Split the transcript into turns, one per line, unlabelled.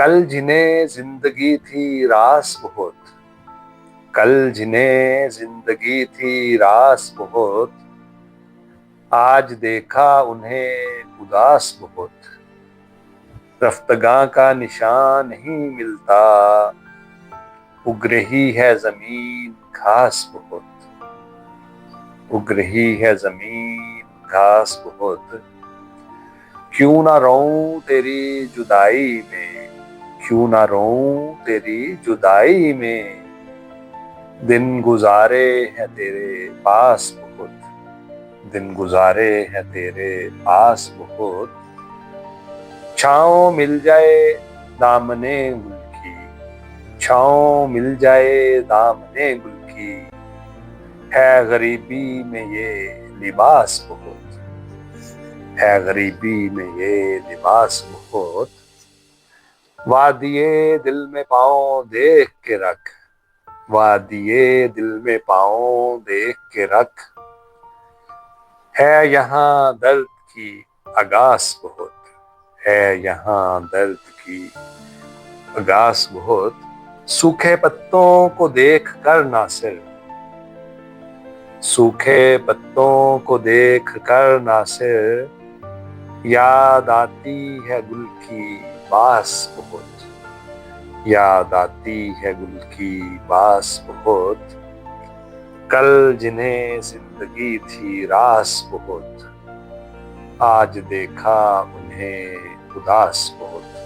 कल जिन्हें जिंदगी थी रास बहुत, कल जिन्हें जिंदगी थी रास बहुत, आज देखा उन्हें उदास बहुत। रफ्तगां का निशान नहीं मिलता, उग रही है जमीन घास बहुत, उग रही है जमीन घास बहुत। क्यों ना रोऊं तेरी जुदाई में, क्यों ना रोऊं तेरी जुदाई में, दिन गुजारे हैं तेरे पास बहुत, दिन गुजारे हैं तेरे पास बहुत। छाँव मिल जाए दामने गुल की, छाँव मिल जाए दामने गुल की, है गरीबी में ये लिबास बहुत, है गरीबी में ये लिबास बहुत। वादिये दिल में पाँव देख के रख, वादिये दिल में पाँव देख के रख, है यहाँ दर्द की अगास बहुत, है यहाँ दर्द की अगास बहुत। सूखे पत्तों को देख कर नासिर, सूखे पत्तों को देख कर नासिर, याद आती है गुल की बास बहुत, याद आती है गुल की बास बहुत। कल जिन्हें जिंदगी थी रास बहुत, आज देखा उन्हें उदास बहुत।